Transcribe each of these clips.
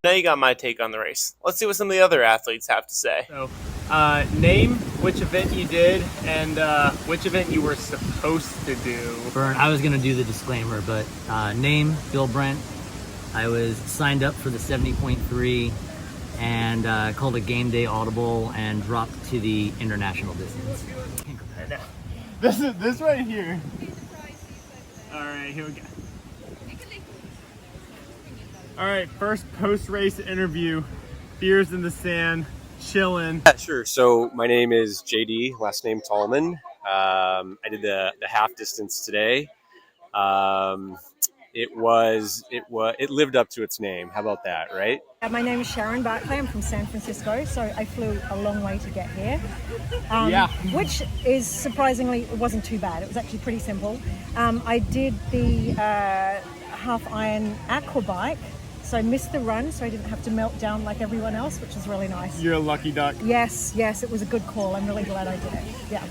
Now you got my take on the race. Let's see what some of the other athletes have to say. So, name which event you did and which event you were supposed to do. I was going to do the disclaimer, but name, Bill Brent. I was signed up for the 70.3 and called a game day audible and dropped to the international distance. This right here. All right, here we go. All right, first post-race interview. Beers in the sand, chilling. Yeah, sure. So my name is JD, last name Tallman. I did the half distance today. It lived up to its name. How about that, right? My name is Sharon Barclay. I'm from San Francisco, so I flew a long way to get here. Which is surprisingly, it wasn't too bad. It was actually pretty simple. I did the half iron Aqua-Bike, so I missed the run, so I didn't have to melt down like everyone else, which was really nice. You're a lucky duck. Yes, it was a good call. I'm really glad I did it. Yeah.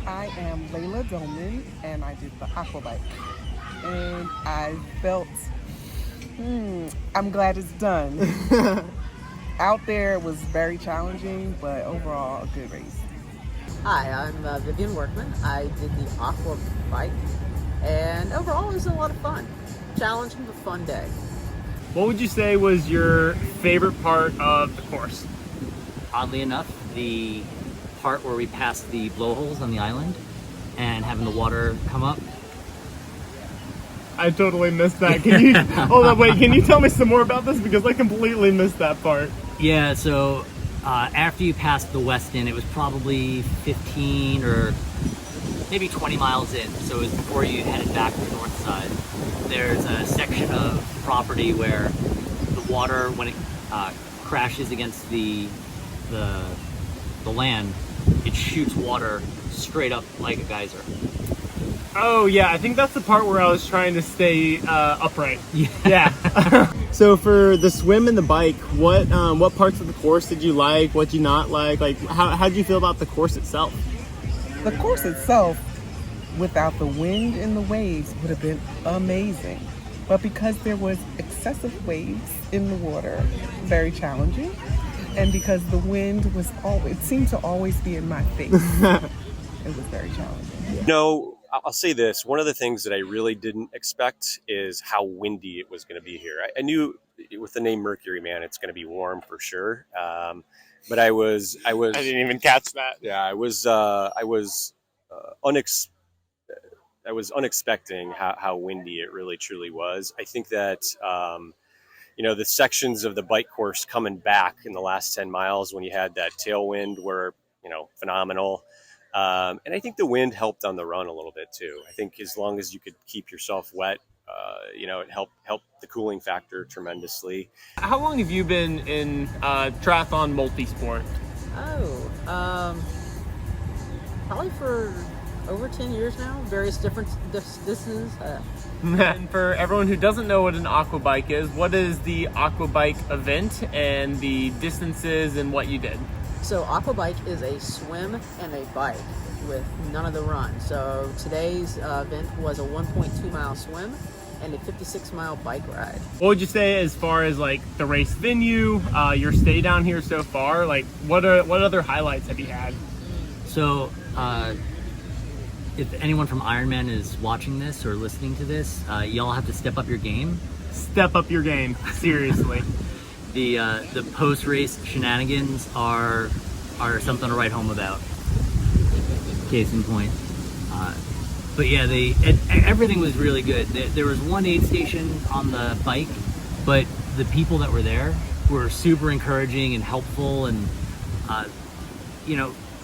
I am Layla Dolman, and I did the Aqua-Bike. And I felt, I'm glad it's done. Out there it was very challenging, but overall a good race. Hi, I'm Vivian Workman. I did the Aqua-Bike, and overall it was a lot of fun. Challenging but fun day. What would you say was your favorite part of the course? Oddly enough, the part where we passed the blowholes on the island and having the water come up. I totally missed that. Can you hold on, wait, can you tell me some more about this? Because I completely missed that part. Yeah, so after you passed the Westin, it was probably 15 or maybe 20 miles in. So it was before you headed back to the north side. There's a section of property where the water, when it crashes against the land, it shoots water straight up like a geyser. Oh yeah, I think that's the part where I was trying to stay upright. Yeah. So for the swim and the bike, what parts of the course did you like? What did you not like? Like how did you feel about the course itself? The course itself, without the wind and the waves, would have been amazing. But because there was excessive waves in the water, very challenging. And because the wind was it seemed to always be in my face. It was very challenging. No. I'll say this. One of the things that I really didn't expect is how windy it was going to be here. I knew with the name Mercuryman, it's going to be warm for sure. But I didn't even catch that. Yeah, I was unexpecting how windy it really truly was. I think that, the sections of the bike course coming back in the last 10 miles when you had that tailwind were, phenomenal. And I think the wind helped on the run a little bit too. I think as long as you could keep yourself wet, it helped the cooling factor tremendously. How long have you been in triathlon multisport? Probably for over 10 years now, various different distances. And for everyone who doesn't know what an Aqua-Bike is, what is the Aqua-Bike event and the distances and what you did? So Aqua-Bike is a swim and a bike with none of the run. So today's event was a 1.2 mile swim and a 56 mile bike ride. What would you say as far as like the race venue, your stay down here so far? Like what other highlights have you had? So if anyone from Ironman is watching this or listening to this, y'all have to step up your game. Step up your game, seriously. The post-race shenanigans are something to write home about. Case in point. But yeah, everything was really good. There was one aid station on the bike, but the people that were there were super encouraging and helpful, and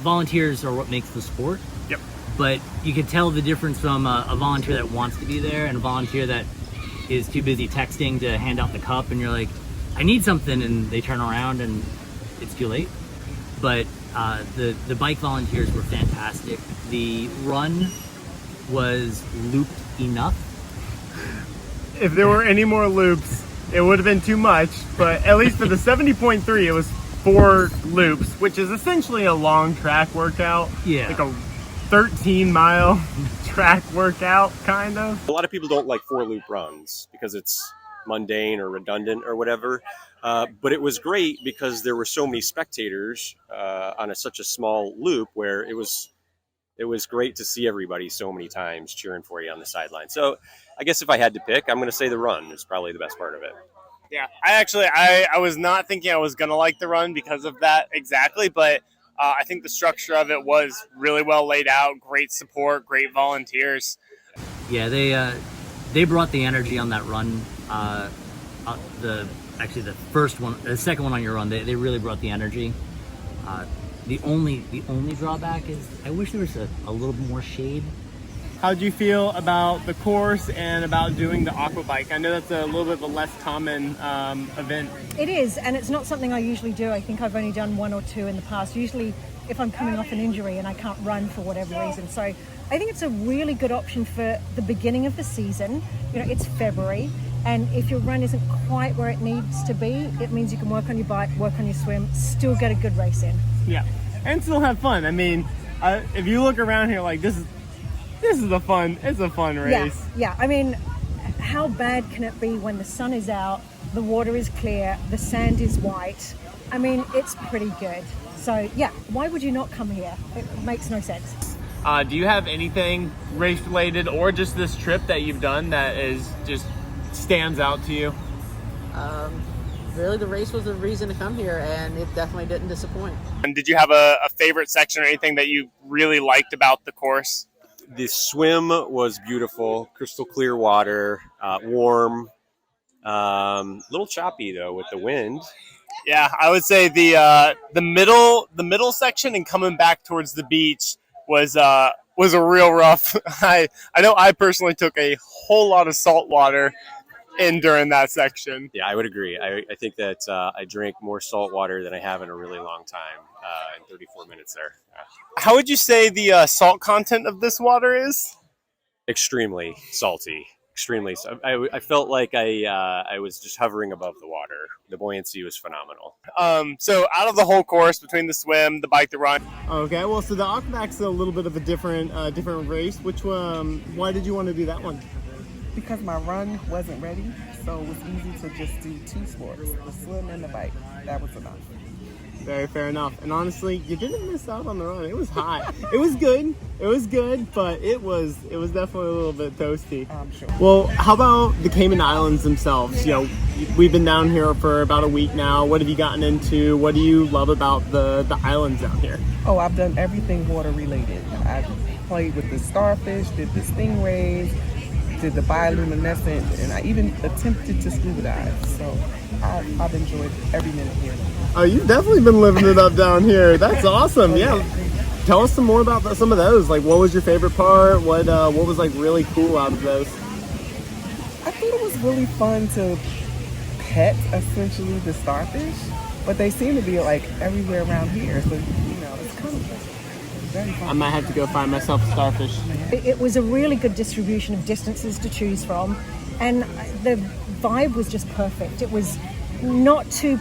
volunteers are what makes the sport. Yep. But you could tell the difference from a volunteer that wants to be there and a volunteer that is too busy texting to hand out the cup, and you're like, I need something, and they turn around and it's too late. But the bike volunteers were fantastic. The run was looped enough. If there were any more loops, it would have been too much, but at least for the 70.3, it was 4 loops, which is essentially a long track workout. Yeah. Like a 13-mile track workout, kind of. A lot of people don't like 4-loop runs because it's mundane or redundant or whatever. But it was great because there were so many spectators on such a small loop where it was great to see everybody so many times cheering for you on the sideline. So I guess if I had to pick, I'm going to say the run is probably the best part of it. Yeah, I was not thinking I was gonna like the run because of that exactly, but I think the structure of it was really well laid out. Great support, great volunteers. Yeah, they brought the energy on that run. The first one, the second one on your run, they really brought the energy. The only drawback is I wish there was a little bit more shade. How'd you feel about the course and about doing the Aqua-Bike? I know that's a little bit of a less common event. It is, and it's not something I usually do. I think I've only done one or two in the past. Usually if I'm coming off an injury and I can't run for whatever reason. So I think it's a really good option for the beginning of the season. You know, it's February, and if your run isn't quite where it needs to be, it means you can work on your bike, work on your swim, still get a good race in. Yeah, and still have fun. I mean, if you look around here, like it's a fun race. Yeah. I mean, how bad can it be when the sun is out, the water is clear, the sand is white? I mean, it's pretty good. So yeah, why would you not come here? It makes no sense. Do you have anything race related or just this trip that you've done that is just stands out to you? Really, the race was the reason to come here, and it definitely didn't disappoint. And did you have a favorite section or anything that you really liked about the course? The swim was beautiful, crystal clear water, warm, little choppy though with the wind. Yeah, I would say the middle section and coming back towards the beach was a real rough. I know I personally took a whole lot of salt water in during that section. Yeah, I would agree. I think that I drank more salt water than I have in a really long time in 34 minutes there. How would you say the salt content of this water is? Extremely salty. Extremely. I felt like I was just hovering above the water. The buoyancy was phenomenal. So out of the whole course between the swim, the bike, the run. Okay, well, so the Aqua-Bike's a little bit of a different race. Why did you want to do that one? Because my run wasn't ready, so it was easy to just do two sports, the swim and the bike. That was enough. Very fair enough. And honestly, you didn't miss out on the run. It was hot. It was good, but it was definitely a little bit toasty. I'm sure. Well, how about the Cayman Islands themselves? You know, we've been down here for about a week now. What have you gotten into? What do you love about the islands down here? Oh, I've done everything water related. I played with the starfish, did the stingrays, did the bioluminescent, and I even attempted to scuba dive. So I've enjoyed every minute here. Oh, you've definitely been living it up down here. That's awesome. Yeah. Tell us some more about some of those. Like, what was your favorite part? What was like really cool out of those? I thought it was really fun to pet essentially the starfish, but they seem to be like everywhere around here. So it's kind of very fun. I might have to go find myself a starfish. It was a really good distribution of distances to choose from, and the vibe was just perfect. It was not too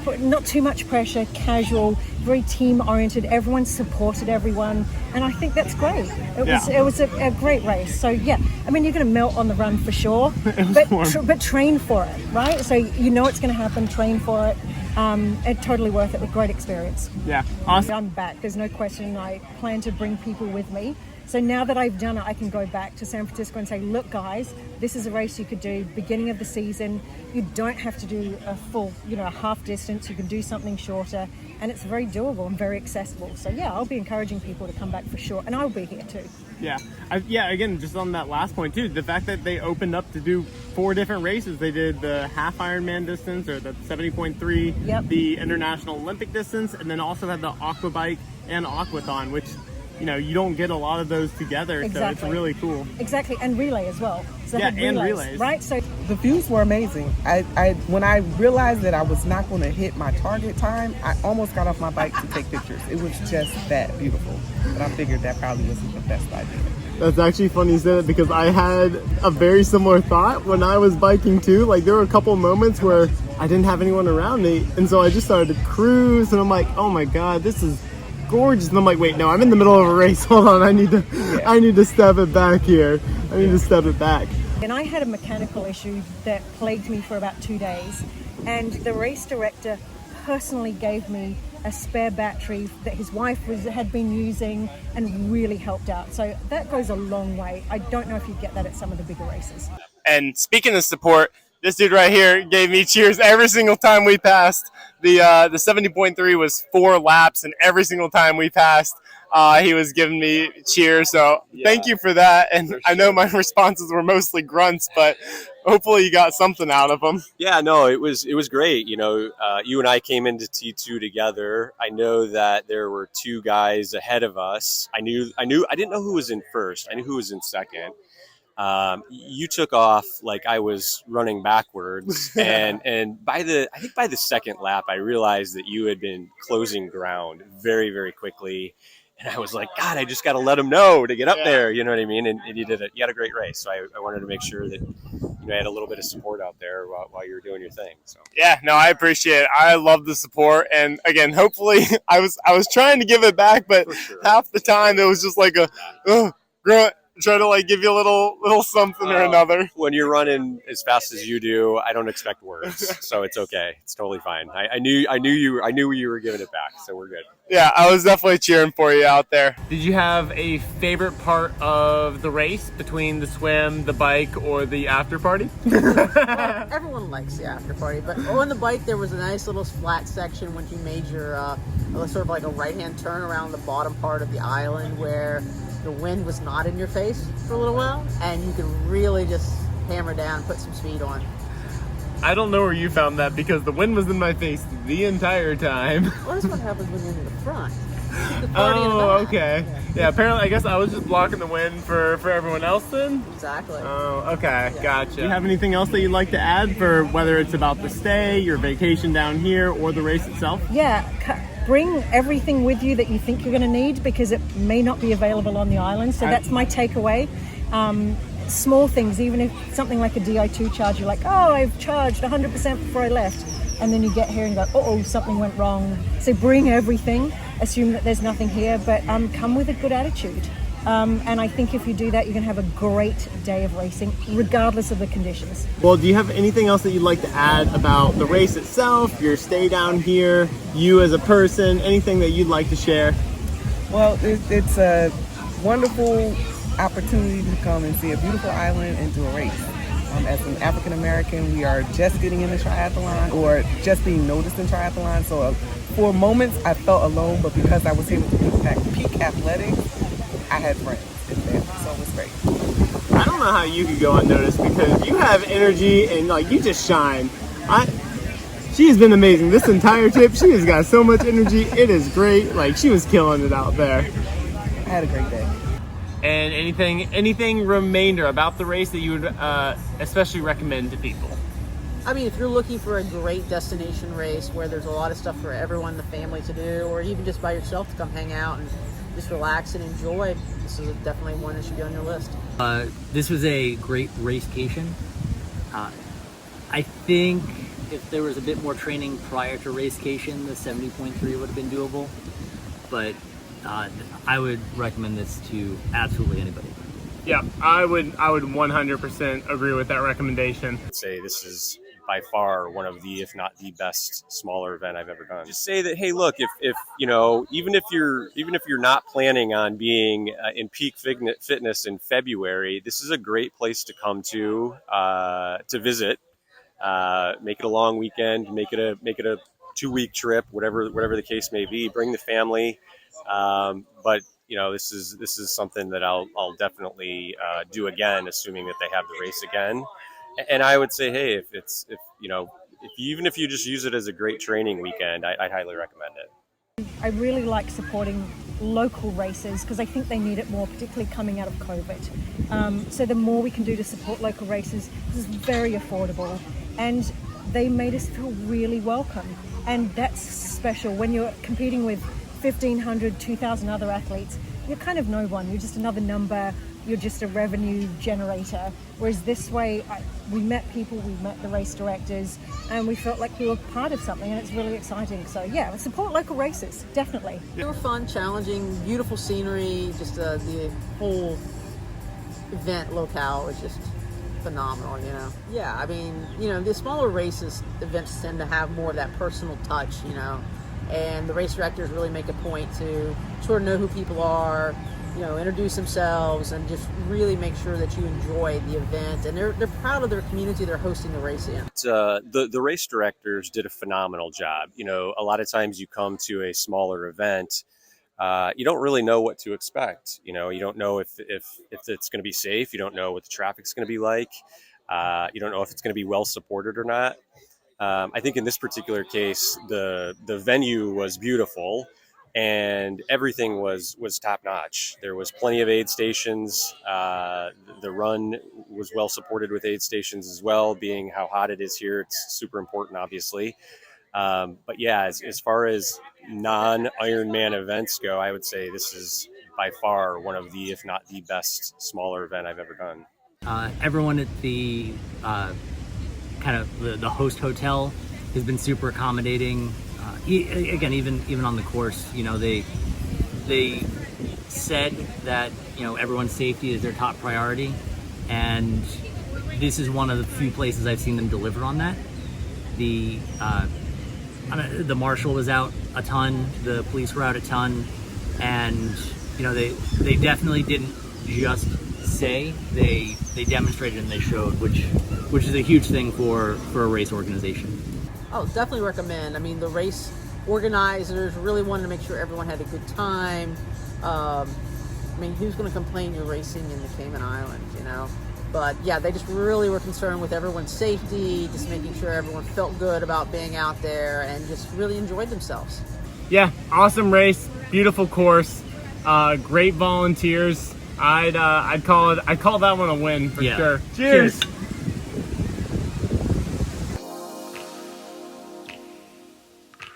much pressure, casual, very team oriented. Everyone supported everyone, and I think that's great. It was a great race. So yeah, I mean, you're going to melt on the run for sure, but train for it, right? So you know it's going to happen. Train for it. It's totally worth it. A great experience. Yeah, awesome. I'm back. There's no question. I plan to bring people with me. So now that I've done it, I can go back to San Francisco and say, look, guys, this is a race you could do beginning of the season. You don't have to do a full, a half distance. You can do something shorter, and it's very doable and very accessible. So yeah, I'll be encouraging people to come back for sure, and I'll be here too. Yeah, again, just on that last point too, the fact that they opened up to do 4 different races. They did the half Ironman distance, or the 70.3, yep, the International Olympic distance, and then also had the Aqua-Bike and Aquathon, which you don't get a lot of those together. Exactly. So it's really cool. Exactly, and relay as well. So yeah, and relays. Right, so the views were amazing. When I realized that I was not going to hit my target time, I almost got off my bike to take pictures. It was just that beautiful. But I figured that probably wasn't the best idea. That's actually funny you said it, because I had a very similar thought when I was biking too. Like, there were a couple moments where I didn't have anyone around me, and so I just started to cruise, and I'm like, oh my god, this is gorgeous. And I'm like, wait, no, I'm in the middle of a race. Hold on, I need to step it back here. I need to step it back. And I had a mechanical issue that plagued me for about 2 days, and the race director personally gave me a spare battery that his wife had been using and really helped out. So that goes a long way. I don't know if you get that at some of the bigger races. And speaking of support, this dude right here gave me cheers every single time we passed. The 70.3 was 4 laps, and every single time we passed, he was giving me cheers. So thank you for that. And for sure. I know my responses were mostly grunts, but hopefully you got something out of them. Yeah, no, it was great. You know, you and I came into T2 together. I know that there were 2 guys ahead of us. I didn't know who was in first. I knew who was in second. You took off like I was running backwards, and by the second lap, I realized that you had been closing ground very, very quickly. And I was like, God, I just got to let him know to get up there. You know what I mean? And you did it. You had a great race. So I wanted to make sure that I had a little bit of support out there while you were doing your thing. So yeah, no, I appreciate it. I love the support. And again, hopefully I was trying to give it back, but sure. Half the time it was just like grunt. Try to like give you a little something or another. When you're running as fast as you do, I don't expect words, so it's okay. It's totally fine. I knew you were giving it back, so we're good. Yeah, I was definitely cheering for you out there. Did you have a favorite part of the race between the swim, the bike, or the after party? Well, everyone likes the after party, but on the bike there was a nice little flat section when you made your sort of like a right-hand turn around the bottom part of the island where the wind was not in your face for a little while, and you could really just hammer down and put some speed on. I don't know where you found that because the wind was in my face the entire time. Well, that's what happens when you're in the front. The party in the back. Okay. Yeah, apparently I guess I was just blocking the wind for everyone else then? Exactly. Oh, okay. Yeah. Gotcha. Do you have anything else that you'd like to add for whether it's about the stay, your vacation down here, or the race itself? Yeah. Bring everything with you that you think you're going to need because it may not be available on the island. So that's my takeaway. Small things, even if something like a Di2 charge, you're like, oh, I've charged 100% before I left. And then you get here and go, oh, something went wrong. So bring everything, assume that there's nothing here, but come with a good attitude. And I think if you do that, you're going to have a great day of racing, regardless of the conditions. Well, do you have anything else that you'd like to add about the race itself, your stay down here, you as a person, anything that you'd like to share? Well, it's a wonderful opportunity to come and see a beautiful island and do a race. As an African American, we are just getting into triathlon or just being noticed in triathlon. So for moments, I felt alone, but because I was here with Peak Athletics, I had friends in there, so it was great. I don't know how you could go unnoticed because you have energy and like you just shine. She has been amazing this entire trip. She has got so much energy. It is great. Like she was killing it out there. I had a great day. And anything remainder about the race that you would especially recommend to people? I mean, if you're looking for a great destination race where there's a lot of stuff for everyone in the family to do, or even just by yourself to come hang out and just relax and enjoy, this is definitely one that should be on your list. This was a great racecation. I think if there was a bit more training prior to racecation, the 70.3 would have been doable. But I would recommend this to absolutely anybody. Yeah, I would 100% agree with that recommendation. I'd say this is by far one of the, if not the best smaller event I've ever done. Just say that, hey, look, if you know, even if you're not planning on being in peak fitness in February, this is a great place to come to visit. Make it a long weekend, make it a 2-week trip, whatever the case may be. Bring the family, but you know, this is something that I'll definitely do again, assuming that they have the race again. And I would say, hey, even if you just use it as a great training weekend, I'd highly recommend it. I really like supporting local races because I think they need it more, particularly coming out of COVID. So the more we can do to support local races, this is very affordable, and they made us feel really welcome. And that's special when you're competing with 1,500, 2,000 other athletes. You're kind of no one. You're just another number. You're just a revenue generator. Whereas this way, we met people, we met the race directors, and we felt like we were part of something, and it's really exciting. So yeah, support local races, definitely. They were fun, challenging, beautiful scenery. Just the whole event locale was just phenomenal, you know. Yeah, I mean, you know, the smaller races events tend to have more of that personal touch, you know, and the race directors really make a point to sort of know who people are, you know, introduce themselves, and just really make sure that you enjoy the event. And they're proud of their community they're hosting the race in. The race directors did a phenomenal job. You know, a lot of times you come to a smaller event, you don't really know what to expect. You know, you don't know if it's going to be safe. You don't know what the traffic's going to be like. You don't know if it's going to be well supported or not. I think in this particular case, the venue was beautiful, and everything was top notch. There was plenty of aid stations. The run was well supported with aid stations as well. Being how hot it is here, it's super important, obviously. But yeah, as far as non-Ironman events go, I would say this is by far one of the, if not the best, smaller event I've ever done. Everyone at the kind of the host hotel has been super accommodating. Again, even on the course, you know, they said that, you know, everyone's safety is their top priority, and this is one of the few places I've seen them deliver on that. The marshal was out a ton, the police were out a ton, and you know, they definitely didn't just say, they demonstrated and they showed, which is a huge thing for a race organization. Oh, definitely recommend. I mean, the race organizers really wanted to make sure everyone had a good time. I mean, who's going to complain you're racing in the Cayman Islands, you know? But yeah, they just really were concerned with everyone's safety, just making sure everyone felt good about being out there and just really enjoyed themselves. Yeah, awesome race, beautiful course, great volunteers. I'd call that one a win for sure. Cheers.